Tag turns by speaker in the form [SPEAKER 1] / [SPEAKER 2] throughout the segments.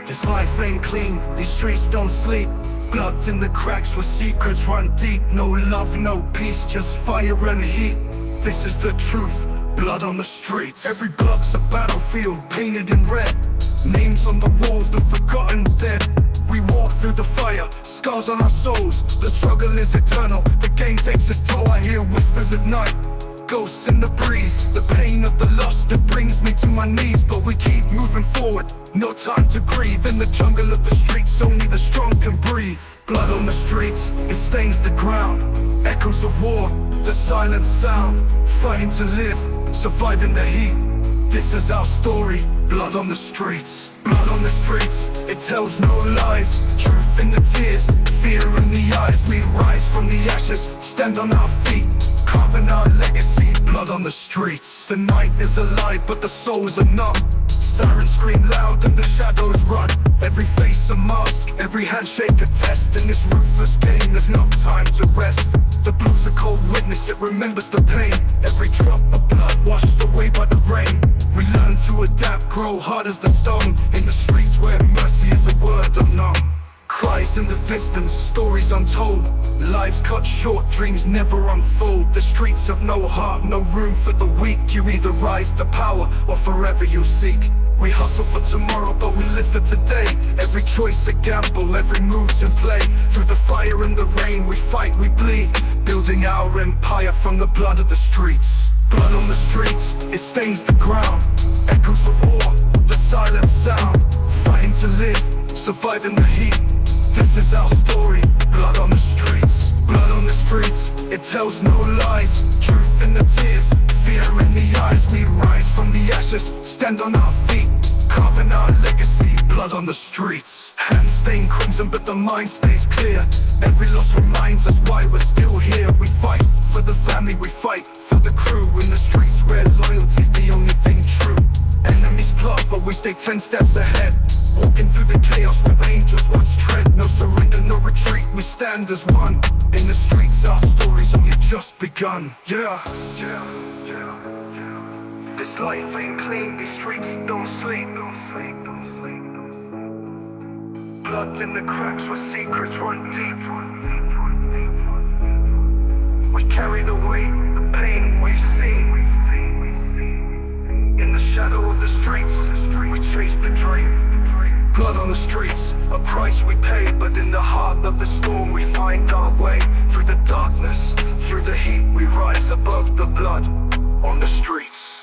[SPEAKER 1] This life ain't clean, these streets don't sleep. Blood in the cracks where secrets run deep. No love, no peace, just fire and heat. This is the truth, blood on the streets. Every block's a battlefield, painted in red. Names on the walls, the forgotten dead. We walk through the fire, scars on our souls. The struggle is eternal, the game takes its toll. I hear whispers at night, ghosts in the breeze. The pain of the loss that brings me to my knees. But we keep moving forward, no time to grieve. In the jungle of the streets, only the strong can breathe. Blood on the streets, it stains the ground. Echoes of war, the silent sound. Fighting to live, surviving the heat. This is our story, blood on the streets. Blood on the streets, it tells no lies. Truth in the tears, fear in the eyes. We rise from the ashes, stand on our feet, carving our legacy. Blood on the streets. The night is alive, but the souls are numb. Sirens scream loud and the shadows run. Every face a mask, every handshake a test. In this ruthless game, there's no time to rest. The blue's a cold witness, it remembers the pain. Every drop of blood washed away by the rain. We learn to adapt, grow hard as the stone. In the streets where mercy is a word unknown. Cries in the distance, stories untold. Lives cut short, dreams never unfold. The streets have no heart, no room for the weak. You either rise to power or forever you'll seek. We hustle for tomorrow, but we live for today. Every choice a gamble, every move's in play. Through the fire and the rain, we fight, we bleed. Building our empire from the blood of the streets. Blood on the streets, it stains the ground. Echoes of war, the silent sound. Fighting to live, surviving the heat. This is our story, blood on the streets. Blood on the streets, it tells no lies. Truth in the tears, fear in the eyes. We rise from the ashes, stand on our feet, carving our legacy. Blood on the streets. Hands stain crimson, but the mind stays clear. Every loss reminds us why we're still here. We fight for the family, we fight for the crew. In the streets where loyalty's the only thing true. Enemies plot, but we stay 10 steps ahead. Walking through the chaos where angels once tread. No surrender, no retreat, we stand as one. In the streets, our story's only just begun. Yeah. This life ain't clean, these streets don't sleep. Blood in the cracks where secrets run deep. We carry the weight, the pain we've seen. In the shadow of the streets, we chase the dream. Blood on the streets, a price we pay. But in the heart of the storm we find our way. Through the darkness, through the heat, we rise above the blood on the streets.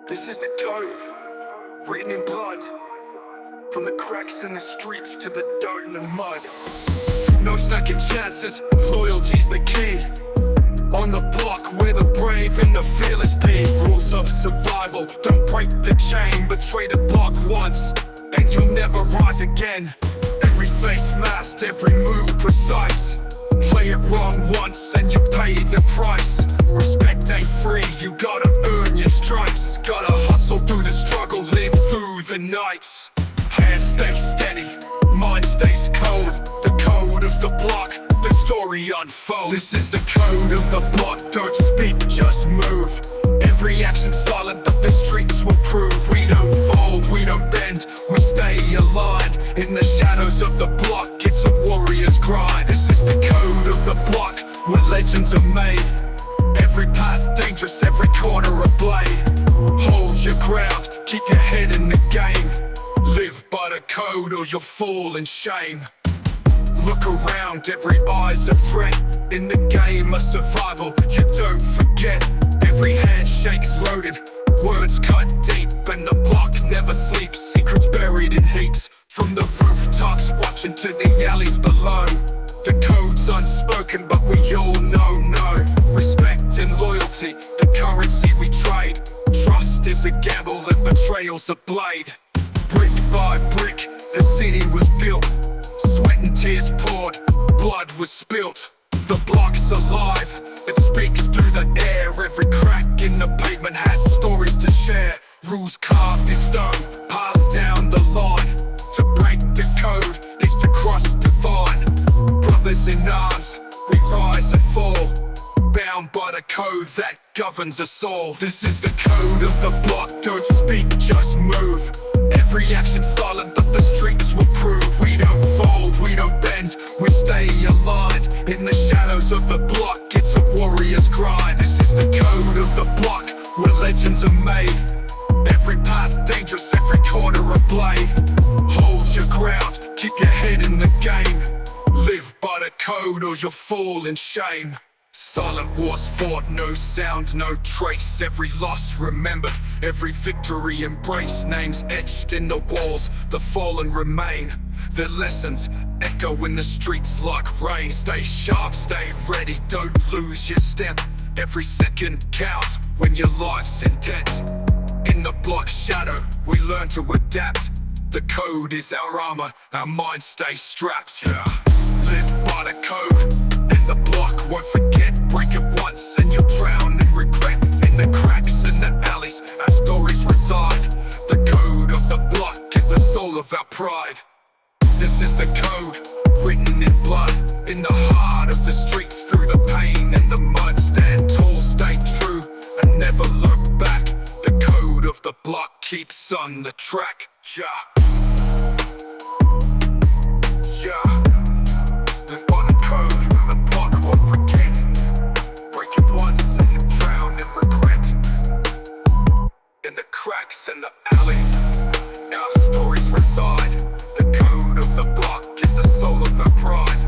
[SPEAKER 1] This is the code, written in blood. From the cracks in the streets to the dirt and the mud. No second chances, loyalty's the key. On the block where the brave and the fearless be. Rules of survival, don't break the chain. Betray the block once, and you'll never rise again. Every face masked, every move precise. Play it wrong once and you pay the price. Respect ain't free, you gotta earn your stripes. Gotta hustle through the struggle, live through the nights. Hands stay steady, mind stays cold. The code of the block, the story unfolds. This is the code of the block, don't speak, just move. Every action silent, but the streets will prove. We don't fold, we don't bend, we stay aligned. In the shadows of the block, it's a warrior's grind. This is the code of the block, where legends are made. Every path dangerous, every corner a blade. Hold your ground, keep your head in the game. Live by the code or you'll fall in shame. Look around, every eye's a threat. In the game of survival, you don't forget. Every handshake's loaded, words cut deep. And the block never sleeps, secrets buried in heaps. From the rooftops watching to the alleys below. The code's unspoken, but we all know. Respect and loyalty, the currency we trade. Trust is a gamble betrayal's a blade. Brick by brick, the city was built. Sweat and tears poured, blood was spilt. The block's alive, it speaks through the air. Every crack in the pavement has stories to share. Rules carved in stone, passed down the line. To break the code is to cross divine. Brothers in arms, we rise and fall, bound by the code that governs us all. This is the code of the block, don't speak, just move. Every action silent, but the streets will prove. We don't fold, we don't bend, we stay aligned. In the shadows of the block, it's a warrior's grind. This is the code of the block, where legends are made. Every path dangerous, every corner a blade. Hold your ground, keep your head in the game. Live by the code or you'll fall in shame. Silent wars fought, no sound, no trace. Every loss remembered, every victory embraced. Names etched in the walls, the fallen remain. Their lessons echo in the streets like rain. Stay sharp, stay ready, don't lose your step. Every second counts when your life's in debt. In the block shadow, we learn to adapt. The code is our armor, our minds stay strapped, yeah. Live by the code, and the block won't forget. Break it once and you'll drown in regret. In the cracks and the alleys, our stories reside. The code of the block is the soul of our pride. This is the code, written in blood. In the heart of the streets, through the pain and the mud. Stand tall, stay true, and never look back. The code of the block keeps on the track, yeah. In the cracks and the alleys, our stories reside. The code of the block is the soul of our pride.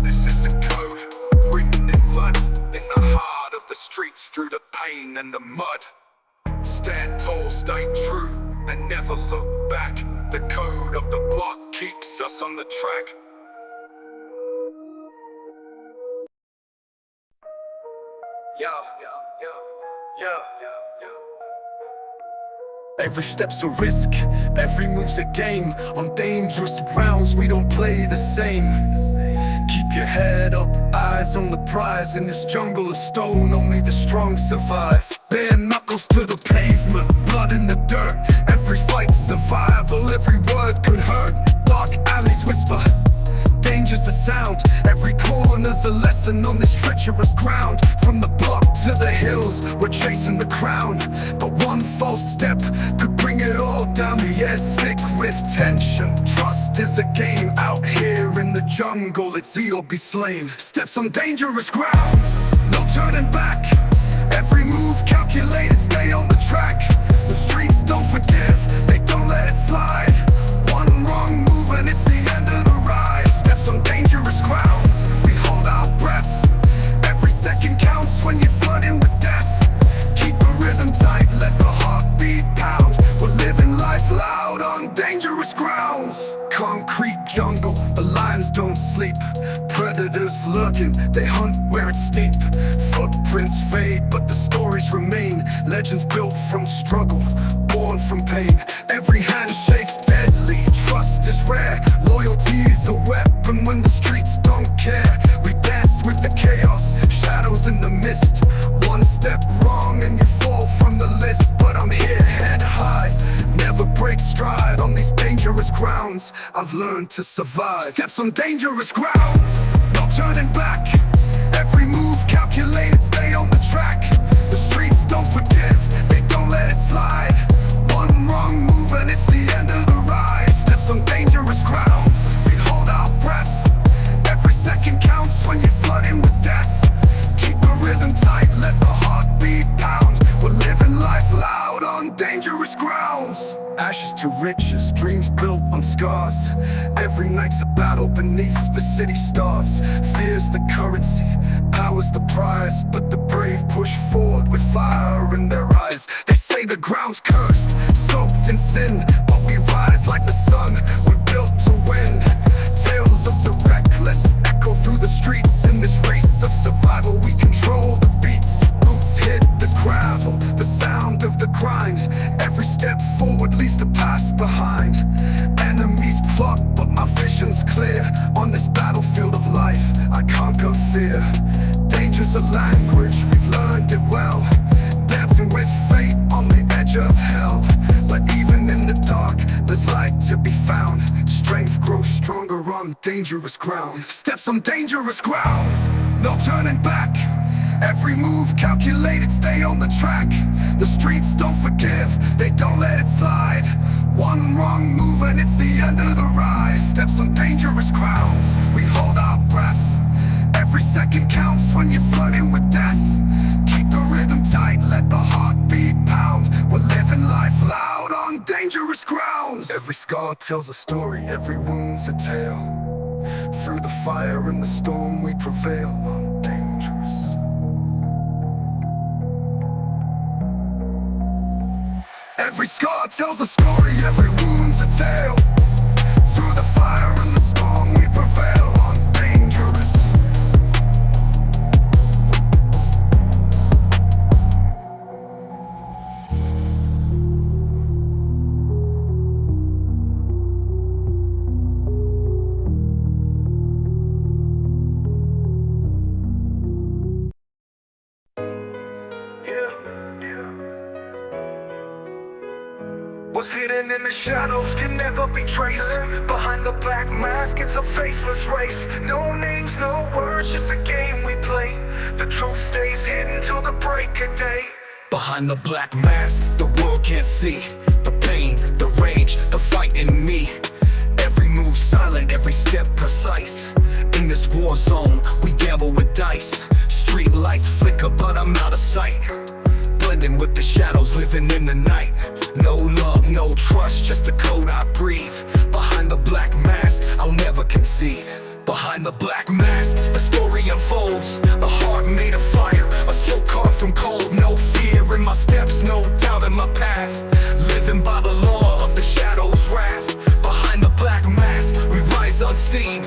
[SPEAKER 1] This is the code, written in blood. In the heart of the streets, through the pain and the mud. Stand tall, stay true, and never look back. The code of the block keeps us on the track. Yo, yo, yo, yo, yo, yo. Every step's a risk, every move's a game. On dangerous grounds, we don't play the same. Keep your head up, eyes on the prize. In this jungle of stone, only the strong survive. Bare knuckles to the pavement, blood in the dirt. Every fight's survival, every word could hurt. Dark alleys whisper, danger's the sound. Every corner's a lesson on this treacherous ground. From the block to the hills, we're chasing the crown. But one false step could bring it all down. The air's thick with tension. Trust is a game out here in the jungle. It's eat or be slain. Steps on dangerous grounds, no turning back. Every move calculated, stay on the track. The streets don't forgive, they don't let it slide. One wrong move and it's the end of the ride. Steps on dangerous grounds, we hold our breath. Every second counts when you're flooding with death. Keep the rhythm tight, let the heartbeat pound. We're living life loud on dangerous grounds. Concrete jungle, the lions don't sleep. Predators lurking, they hunt where it's steep. Footprints fade, but the stories remain. Legends built from struggle, born from pain. Every handshake's deadly, trust is rare. Loyalty is a weapon when the streets don't care. We dance with the chaos, shadows in the mist. One step wrong and you fall from the list. But I'm here, head high, never break stride. On these dangerous grounds, I've learned to survive. Steps on dangerous grounds, no turning back. Every move calculated, stay on the track. The streets don't forgive, they don't let it slide. One wrong move and it's the end of the ride. Steps on dangerous grounds, we hold our breath. Every second counts when you're flooding with death. Keep the rhythm tight, let the heartbeat pound. We're living life loud on dangerous grounds. Ashes to riches, dreams built on scars. Every night's a battle beneath the city stars. Fear's the currency, power's the prize. But the brave push forward with fire in their eyes. They say the ground's cursed, soaked in sin, but we rise like the sun, we're built to win. Tales of the reckless echo through the streets. In this race of survival, we control the beats. Boots hit the gravel, the sound of the grind. Every step forward leaves the past behind. Enemies plot, but my vision's clear. On this battlefield of life, I conquer fear. Danger's a language, we've learned it well. Dancing with fate on the edge of hell. But even in the dark, there's light to be found. Strength grows stronger on dangerous ground. Steps on dangerous grounds, no turning back. Every move calculated, stay on the track. The streets don't forgive, they don't let it slide. One wrong move and it's the end of the ride. Steps on dangerous grounds, we hold our breath. Every second counts when you're flirting with death. Keep the rhythm tight, let the heartbeat pound. We're living life loud on dangerous grounds. Every scar tells a story, every wound's a tale. Through the fire and the storm we prevail on dangerous. Every scar tells a story, every wound's a tale. Through the fire and the storm we prevail on dangerous. What's hidden in the shadows can never be traced. Behind the black mask, it's a faceless race. No names, no words, just a game we play. The truth stays hidden till the break of day. Behind the black mask, the world can't see the pain, the rage, the fight in me. Every move silent, every step precise. In this war zone, we gamble with dice. Street lights flicker, but I'm out of sight. Blending with the shadows, living in the night. No love, no trust, just the code I breathe. Behind the black mask, I'll never concede. Behind the black mask, the story unfolds. A heart made of fire, a soul carved from cold. No fear in my steps, no doubt in my path. Living by the law of the shadow's wrath. Behind the black mask, we rise unseen.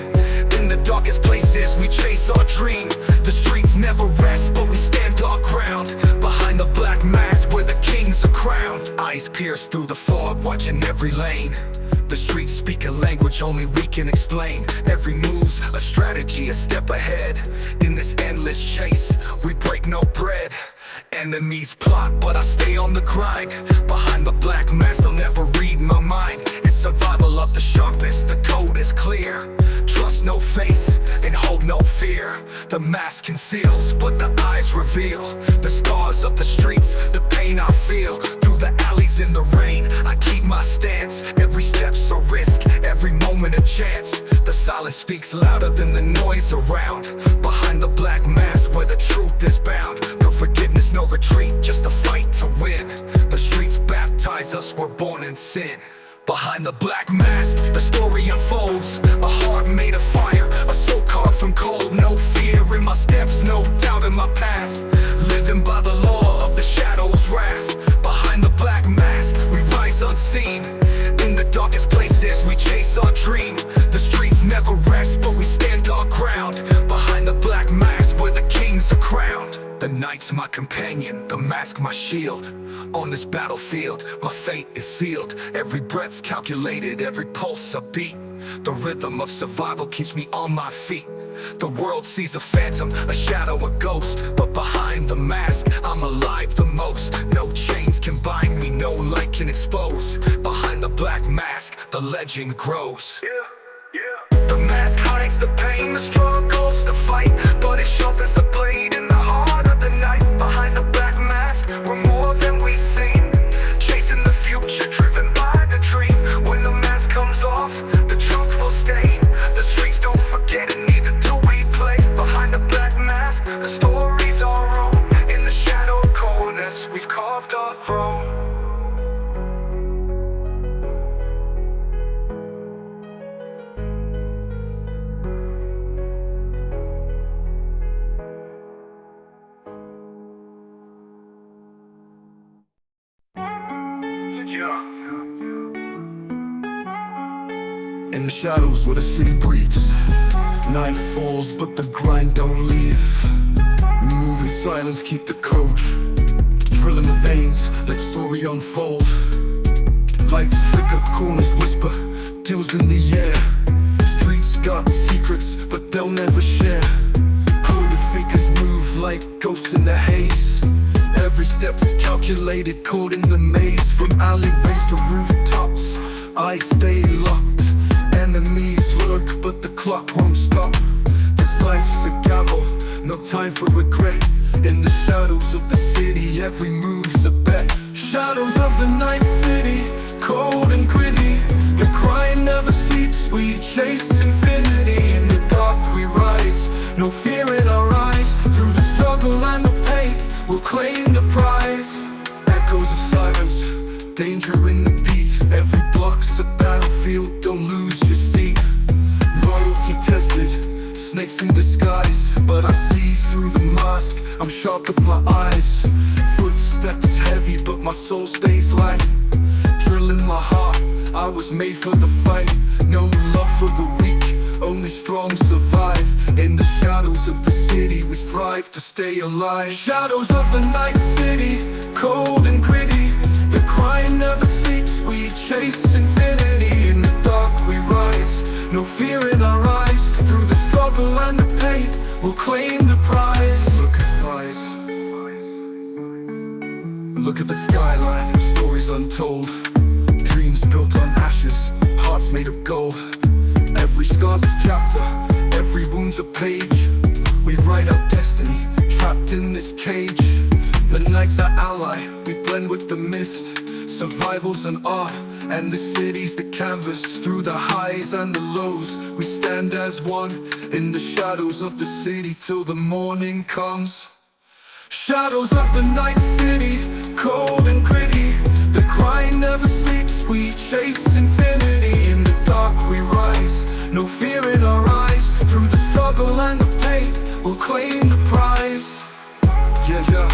[SPEAKER 1] In the darkest places, we chase our dream. The streets never rest, but we stand our ground. Behind the black mask, where the kings are crowned. Eyes pierced through the fog, watching every lane. The streets speak a language only we can explain. Every move's a strategy, a step ahead. In this endless chase, we break no bread. Enemies plot, but I stay on the grind. Behind the black mask, they'll never read my mind. It's survival of the sharpest, the code is clear. Trust no face and hold no fear. The mask conceals, but the eyes reveal. The scars of the streets, the pain I feel. Through the alleys in the rain, I keep my stance. Every step's a risk, every moment a chance. The silence speaks louder than the noise around. Behind the black mask, where the truth is bound. No forgiveness, no retreat, just a fight to win. The streets baptize us, we're born in sin. Behind the black mask, the story unfolds. A heart made of fire, a soul carved from cold. No fear in my steps, no doubt in my path. Living by the law of the shadow's wrath. Behind the black mask, we rise unseen. In the darkest places, we chase our dream. The streets never rest, but we stand our ground. Behind the black mask, where the kings are crowned. The night's my companion, the mask my shield. On this battlefield, my fate is sealed. Every breath's calculated, every pulse a beat. The rhythm of survival keeps me on my feet. The world sees a phantom, a shadow, a ghost. But behind the mask, I'm alive the most. No chains can bind me, no light can expose. Behind the black mask, the legend grows. The mask hides the pain, the struggles, the fight. But it sharpens the blade in the heart of the night. Behind the black mask, we're more than we seem. Chasing the future, driven by the dream. When the mask comes off, the truth will stay. The streets don't forget it, neither do we play. Behind the black mask, the stories are wrong. In the shadow corners, we've carved our throne. In the shadows where the city breathes, night falls but the grind don't leave. We move in silence, keep the code. Drill in the veins, let story unfold. corners whisper, deals in the air. Streets got secrets, but they'll never share. Hooded figures move like ghosts in the haze. Every step's calculated, caught in the maze. From alleyways to rooftops, eyes stay locked. Enemies lurk, but the clock won't stop. This life's a gamble, no time for regret. In the shadows of the city, every move's a bet. Shadows of the night city, cold and gritty. The crying never sleeps, we chase infinity. In the dark we rise, no fear in our eyes. Through the struggle and the pain, we'll claim the prize. Echoes of silence, danger in the beat. Every block's a battlefield, don't lose your seat. Loyalty tested, snakes in disguise. But I see through the mask, I'm sharp with my eyes. Footsteps heavy, but my soul stays light. Drill in my heart, I was made for the fight. No love for the weak, only strong survive. In the shadows of the city, we thrive to stay alive. Shadows of the night city, cold and gritty. The crying never sleeps, we chase infinity. In the dark we rise, no fear in our eyes. Through the struggle and the pain, we'll claim the prize. Look at flies, look at the skyline, stories untold. Dreams built on ashes, hearts made of gold. Every scar's a chapter, every wound's a page. We write our destiny, trapped in this cage. The night's our ally, we blend with the mist. Survival's an art, and the city's the canvas. Through the highs and the lows, we stand as one. In the shadows of the city till the morning comes. Shadows of the night city, cold and gritty. The crying never sleeps, we chase infinity. In the dark we rise, no fear in our eyes. Through the struggle and the pain, we'll claim the prize. Yeah,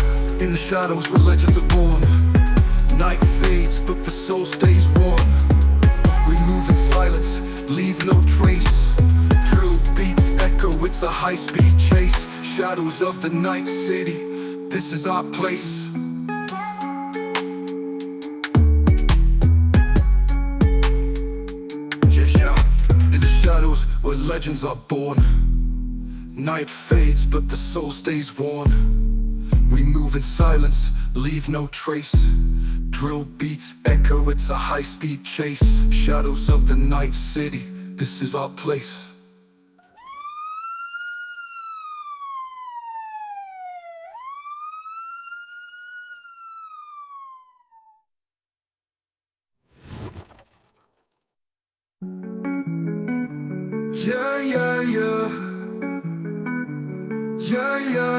[SPEAKER 1] in the shadows where legends are born. Night fades, but the soul stays warm. We move in silence, leave no trace. Drill beats echo, it's a high-speed chase. Shadows of the night city, this is our place. In the shadows where legends are born. Night fades, but the soul stays warm. We move in silence, leave no trace. Drill beats echo, it's a high-speed chase. Shadows of the night city, this is our place.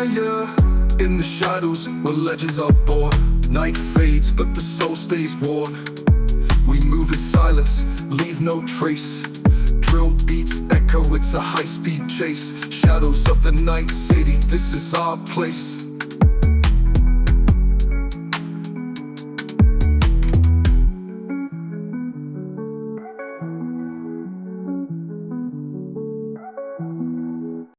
[SPEAKER 1] Yeah. In the shadows where legends are born. Night fades, but the soul stays warm. We move in silence, leave no trace. Drill beats echo, it's a high-speed chase. Shadows of the night city, this is our place.